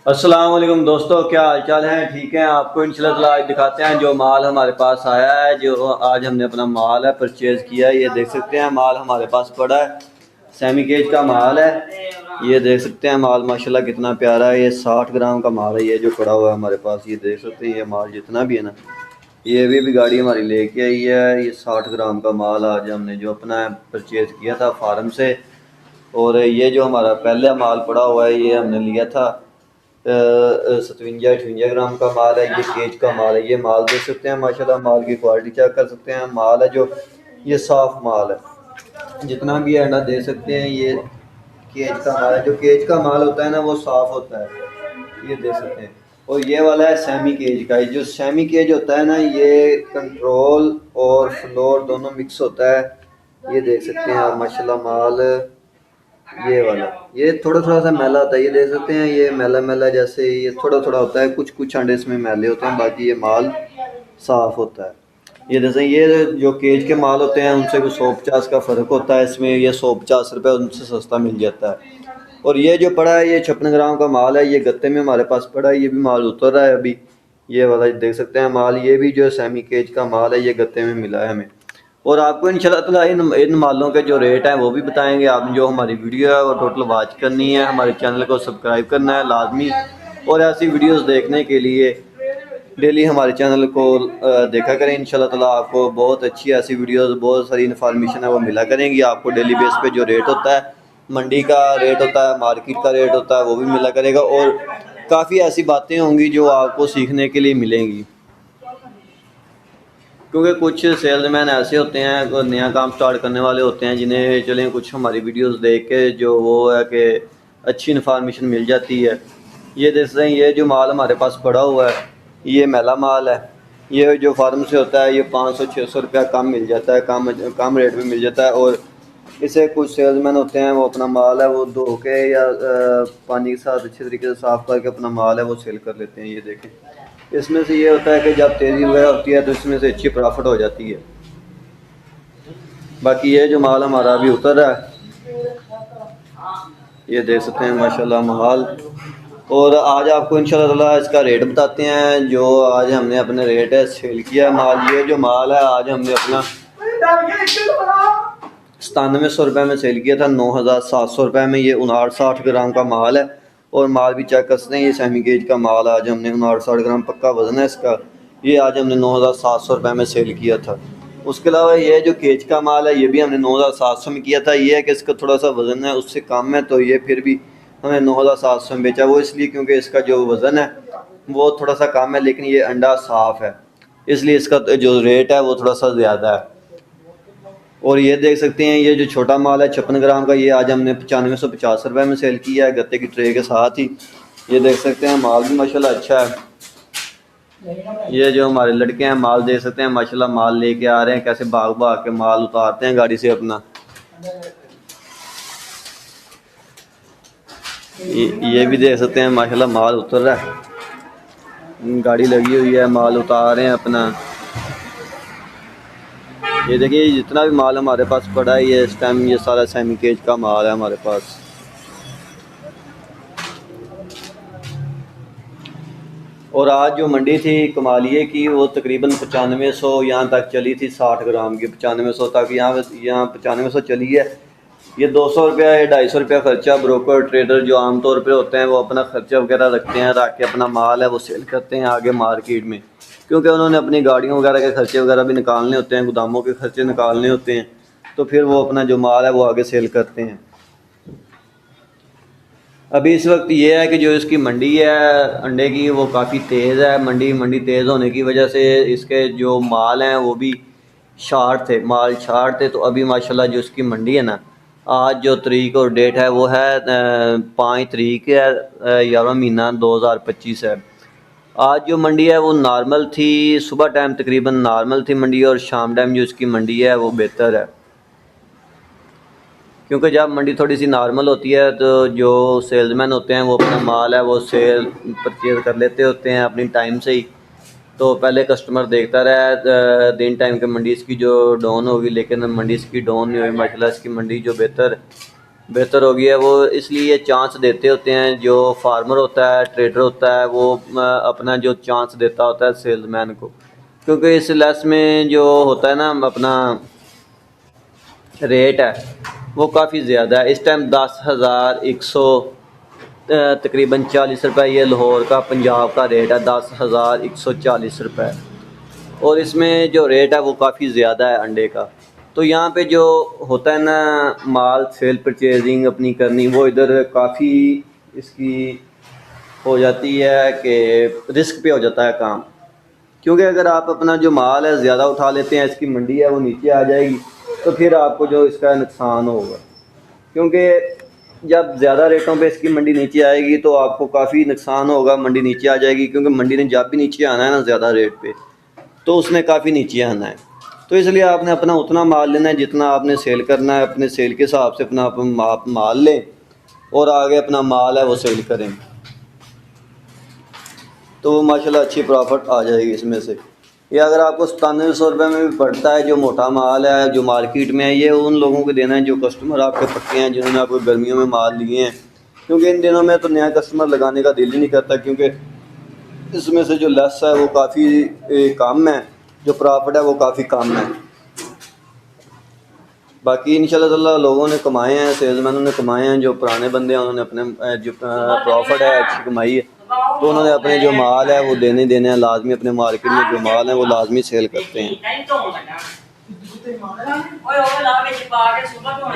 अस्सलाम वालेकुम दोस्तों, क्या हाल चाल है? ठीक है। आपको इंशाल्लाह आज दिखाते हैं जो माल हमारे पास आया है, जो आज हमने अपना माल है परचेज़ किया है। ये देख सकते हैं माल हमारे पास पड़ा है, सेमी केज का माल है। ये देख सकते हैं माल माशाल्लाह कितना प्यारा है। ये 60 ग्राम का माल है, ये जो पड़ा हुआ है हमारे पास। ये देख सकते हैं ये माल जितना भी है ना, ये भी गाड़ी हमारी लेके आई है। ये 60 ग्राम का माल आज हमने जो अपना परचेज़ किया था फार्म से। और ये जो हमारा पहला माल पड़ा हुआ है, ये हमने लिया था 57-58 ग्राम का माल है। ये केज का माल है। ये माल देख सकते हैं माशाल्लाह, माल की क्वालिटी चेक कर सकते हैं। माल है जो ये साफ़ माल है, जितना भी है ना दे सकते हैं। ये केज का माल है। जो केज का माल होता है ना वो साफ़ होता है, ये देख सकते हैं। और ये वाला है सेमी केज का। जो सेमी केज होता है ना, ये कंट्रोल और फ्लोर दोनों मिक्स होता है। ये देख सकते हैं आप माशाल्लाह माल। ये वाला ये थोड़ा थोड़ा सा मैला होता है, ये देख सकते हैं। ये मैला मैला जैसे ये थोड़ा थोड़ा होता है, कुछ कुछ अंडे इसमें मैले होते हैं, बाकी ये माल साफ़ होता है। ये जैसे ये जो केज के माल होते हैं उनसे कुछ 150 का फ़र्क होता है इसमें। ये 150 रुपये उनसे सस्ता मिल जाता है। और ये जो पड़ा है ये 56 ग्राम का माल है। ये गत्ते में हमारे पास पड़ा है, ये भी माल उतर रहा है अभी। ये वाला देख सकते हैं माल, ये भी जो सेमी केज का माल है ये गत्ते में मिला है हमें। और आपको इंशाल्लाह ताला इन मालों के जो रेट हैं वो भी बताएंगे। आप जो हमारी वीडियो है वो टोटल वॉच करनी है, हमारे चैनल को सब्सक्राइब करना है लाजमी। और ऐसी वीडियोस देखने के लिए डेली हमारे चैनल को देखा करें। इंशाल्लाह ताला आपको बहुत अच्छी ऐसी वीडियोस, बहुत सारी इन्फॉर्मेशन है वो मिला करेंगी आपको। डेली बेस पे जो रेट होता है, मंडी का रेट होता है, मार्केट का रेट होता है, वो भी मिला करेगा। और काफ़ी ऐसी बातें होंगी जो आपको सीखने के लिए मिलेंगी, क्योंकि कुछ सेल्समैन ऐसे होते हैं, जो नया काम स्टार्ट करने वाले होते हैं, जिन्हें चलें कुछ हमारी वीडियोस देख के जो वो है कि अच्छी इन्फॉर्मेशन मिल जाती है। ये देख रहे हैं ये जो माल हमारे पास पड़ा हुआ है ये मैला माल है। ये जो फार्म से होता है ये 500-600 रुपया कम मिल जाता है, कम रेट में मिल जाता है। और इसे कुछ सेल्समैन होते हैं वो अपना माल है वो धो के या पानी के साथ अच्छे तरीके से साफ़ करके अपना माल है वो सेल कर लेते हैं। ये देखें, इसमें से ये होता है कि जब तेज़ी वगैरह होती है तो इसमें से अच्छी प्रॉफिट हो जाती है। बाकी ये जो माल हमारा अभी उतर रहा है, ये देख सकते हैं माशाल्लाह माल। और आज आपको इंशाल्लाह ताला इसका रेट बताते हैं। जो आज हमने अपने रेट है सेल किया माल। ये जो माल है आज हमने अपना 9700 रुपये में सेल किया था, 9700 रुपये में। ये 59-60 ग्राम का माल है। और माल भी चेक कर सकते हैं, ये सेमी गेज का माल आज हमने 59-60 ग्राम पक्का वज़न है इसका। ये आज हमने 9700 रुपये में सेल किया था। उसके अलावा ये जो केज का माल है ये भी हमने 9700 में किया था। ये है कि इसका थोड़ा सा वज़न है उससे कम है, तो ये फिर भी हमने 9700 में बेचा। वो इसलिए क्योंकि इसका जो वज़न है वो थोड़ा सा कम है, लेकिन ये अंडा साफ़ है, इसलिए इसका जो रेट है वो थोड़ा सा ज़्यादा है। और ये देख सकते हैं ये जो छोटा माल है 56 ग्राम का, ये आज हमने 9550 रुपये में सेल किया है गत्ते की ट्रे के साथ ही। ये देख सकते हैं माल भी माशाल्लाह अच्छा है। ये जो हमारे लड़के हैं माल देख सकते हैं माशाल्लाह, माल लेके आ रहे हैं, कैसे भाग भाग के माल उतारते हैं गाड़ी से अपना। ये भी देख सकते हैं माशाल्लाह माल उतर रहा है, गाड़ी लगी हुई है, माल उतार रहे हैं अपना। ये देखिए जितना भी माल हमारे पास पड़ा है ये इस टाइम ये सारा सेमी केज का माल है हमारे पास। और आज जो मंडी थी कमालिए की वो तकरीबन 9500 यहाँ तक चली थी, 60 ग्राम की 9500 तक यहाँ 9500 चली है। ये 200 रुपया या 250 रुपया खर्चा ब्रोकर ट्रेडर जो आमतौर पे होते हैं वो अपना खर्चा वगैरह रखते हैं, रख के अपना माल है वो सेल करते हैं आगे मार्केट में, क्योंकि उन्होंने अपनी गाड़ियों वगैरह के खर्चे वगैरह भी निकालने होते हैं, गोदामों के खर्चे निकालने होते हैं, तो फिर वो अपना जो माल है वो आगे सेल करते हैं। अभी इस वक्त ये है कि जो इसकी मंडी है अंडे की वो काफ़ी तेज़ है। मंडी तेज़ होने की वजह से इसके जो माल हैं वो भी माल शार्ट थे। तो अभी माशाल्लाह जो इसकी मंडी है ना, आज जो तारीख और डेट है वो है 5 तारीख है 11वां महीना 2025 है। आज जो मंडी है वो नॉर्मल थी, सुबह टाइम तकरीबन नॉर्मल थी मंडी, और शाम टाइम जो इसकी मंडी है वो बेहतर है, क्योंकि जब मंडी थोड़ी सी नॉर्मल होती है तो जो सेल्समैन होते हैं वो अपना माल है वो सेल परचेज़ कर लेते होते हैं अपनी टाइम से ही। तो पहले कस्टमर देखता रहा दिन टाइम के मंडी इसकी जो डाउन होगी, लेकिन मंडी इसकी डाउन नहीं हुई माशाल्लाह, इसकी मंडी जो बेहतर बेहतर हो गया है। वो इसलिए चांस देते होते हैं, जो फार्मर होता है, ट्रेडर होता है, वो अपना जो चांस देता होता है सेल्समैन को, क्योंकि इस लेस में जो होता है ना अपना रेट है वो काफ़ी ज़्यादा है। इस टाइम 10,100 तकरीबन 40 रुपये ये लाहौर का पंजाब का रेट है, 10,140 रुपये। और इसमें जो रेट है वो काफ़ी ज़्यादा है अंडे का। तो यहाँ पे जो होता है ना माल सेल परचेजिंग अपनी करनी, वो इधर काफ़ी इसकी हो जाती है कि रिस्क पे हो जाता है काम। क्योंकि अगर आप अपना जो माल है ज़्यादा उठा लेते हैं, इसकी मंडी है वो नीचे आ जाएगी, तो फिर आपको जो इसका नुकसान होगा। क्योंकि जब ज़्यादा रेटों पे इसकी मंडी नीचे आएगी तो आपको काफ़ी नुकसान होगा, मंडी नीचे आ जाएगी। क्योंकि मंडी ने जब भी नीचे आना है ना ज़्यादा रेट पे, तो उसने काफ़ी नीचे आना है। तो इसलिए आपने अपना उतना माल लेना है जितना आपने सेल करना है, अपने सेल के हिसाब से अपना आप माल लें और आगे अपना माल है वो सेल करें, तो माशाल्लाह अच्छी प्रॉफिट आ जाएगी इसमें से। ये अगर आपको 9700 रुपये में भी पड़ता है, जो मोटा माल है जो मार्केट में है, ये उन लोगों को देना है जो कस्टमर आपके पक्के हैं, जिन्होंने आपको गर्मियों में माल लिए हैं। क्योंकि इन दिनों में तो नया कस्टमर लगाने का दिल ही नहीं करता, क्योंकि इसमें से जो लेस है वो काफ़ी कम है, जो प्रॉफिट है वो काफ़ी कम है। बाकी इंशाल्लाह ताला लोगों ने कमाए हैं, सेल्समैनों ने कमाए हैं, जो पुराने बंदे हैं उन्होंने अपने जो प्रॉफिट है अच्छी कमाई है, तो उन्होंने अपने जो माल है वो देने हैं लाजमी। अपने मार्केट में जो माल है वो लाजमी सेल करते हैं।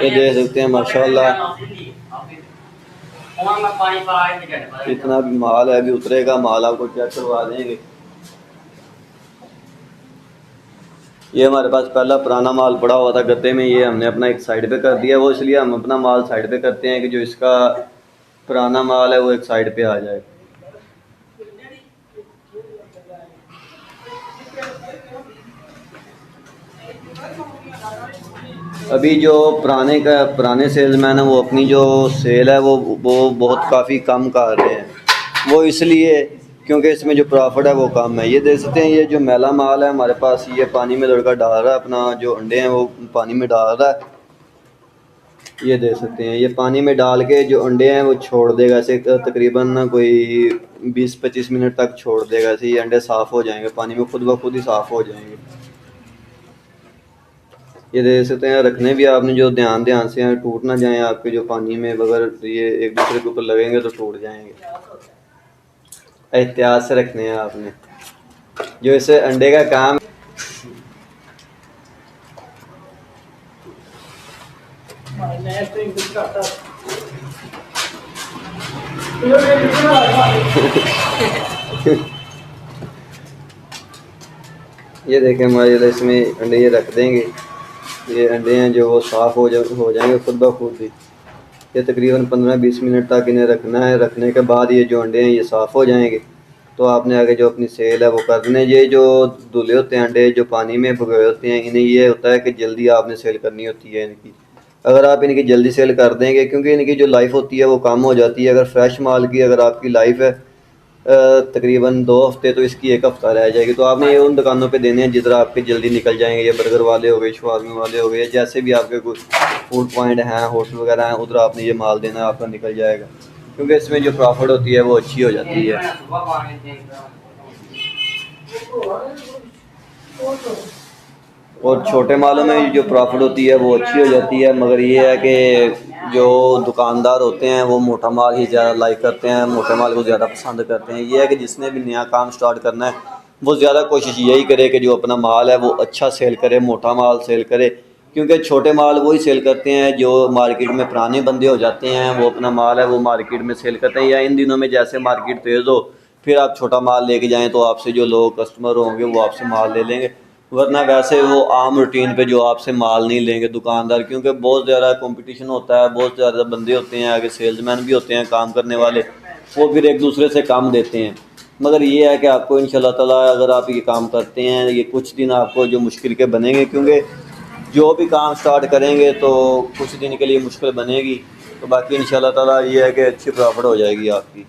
ये देख सकते हैं माशाल्लाह इतना भी माल है, अभी उतरेगा माल, आपको चेक करवा देंगे। ये हमारे पास पहला पुराना माल पड़ा हुआ था गत्ते में, ये हमने अपना एक साइड पे कर दिया। वो इसलिए हम अपना माल साइड पे करते हैं कि जो इसका पुराना माल है वो एक साइड पे आ जाए। अभी जो पुराने सेल्समैन है वो अपनी जो सेल है वो बहुत काफ़ी कम कर रहे हैं। वो इसलिए क्योंकि इसमें जो प्रॉफिट है वो कम है। ये देख सकते हैं, ये जो मैला माल है हमारे पास, ये पानी में लड़का डाल रहा है, अपना जो अंडे हैं वो पानी में डाल रहा है। ये देख सकते हैं, ये पानी में डाल के जो अंडे हैं वो छोड़ देगा, ऐसे तकरीबन कोई 20-25 मिनट तक छोड़ देगा। ऐसे ये अंडे साफ़ हो जाएंगे पानी में, खुद ब खुद ही साफ़ हो जाएंगे। ये देख सकते हैं, रखने भी आपने जो ध्यान से टूट ना जाएं आपके जो पानी में, अगर ये एक दूसरे के ऊपर लगेंगे तो टूट जाएंगे। एहतियात से रखने हैं आपने। जो इसे अंडे का काम ये देखें हमारे इसमें अंडे ये रख देंगे। ये अंडे हैं जो वो साफ़ हो जाएंगे खुद ब खुद ही। ये तकरीबन 15-20 मिनट तक इन्हें रखना है। रखने के बाद ये जो अंडे हैं ये साफ़ हो जाएंगे, तो आपने आगे जो अपनी सेल है वो कर देना। ये जो धुले होते हैं अंडे, जो पानी में भगोए होते हैं, इन्हें ये होता है कि जल्दी आपने सेल करनी होती है इनकी। अगर आप इनकी जल्दी सेल कर देंगे, क्योंकि इनकी जो लाइफ होती है वो कम हो जाती है। अगर फ्रेश माल की अगर आपकी लाइफ है तकरीबन 2 हफ्ते, तो इसकी 1 हफ़्ता रह जाएगी। तो आपने ये उन दुकानों पे देने हैं जिधर आपके जल्दी निकल जाएंगे। ये बर्गर वाले हो गए, शवारमे वाले हो गए, जैसे भी आपके कुछ फूड पॉइंट हैं, होटल वगैरह हैं, उधर आपने ये माल देना है, आपका निकल जाएगा। क्योंकि इसमें जो प्रॉफिट होती है वो अच्छी हो जाती है। और छोटे मालों में जो प्रॉफिट होती है वो अच्छी हो जाती है। मगर ये है कि जो दुकानदार होते हैं वो मोटा माल ही ज़्यादा लाइक करते हैं, मोटे माल को ज़्यादा पसंद करते हैं। ये है कि जिसने भी नया काम स्टार्ट करना है वो ज़्यादा कोशिश यही करे कि जो अपना माल है वो अच्छा सेल करे, मोटा माल सेल करे। क्योंकि छोटे माल वही सेल करते हैं जो मार्केट में पुराने बंदे हो जाते हैं, वो अपना माल है वो मार्केट में सेल करते हैं। या इन दिनों में जैसे मार्केट तेज़ हो, फिर आप छोटा माल लेके जाएँ तो आपसे जो लोग कस्टमर होंगे वो आपसे माल ले लेंगे। वरना वैसे वो आम रूटीन पे जो आपसे माल नहीं लेंगे दुकानदार, क्योंकि बहुत ज़्यादा कंपटीशन होता है, बहुत ज़्यादा बंदे होते हैं, आगे सेल्समैन भी होते हैं काम करने वाले, वो फिर एक दूसरे से काम देते हैं। मगर ये है कि आपको इंशाल्लाह ताला अगर आप ये काम करते हैं, ये कुछ दिन आपको जो मुश्किल के बनेंगे, क्योंकि जो भी काम स्टार्ट करेंगे तो कुछ दिन के लिए मुश्किल बनेगी, तो बाकी इंशाल्लाह ताला ये है कि अच्छी प्रॉफिट हो जाएगी आपकी।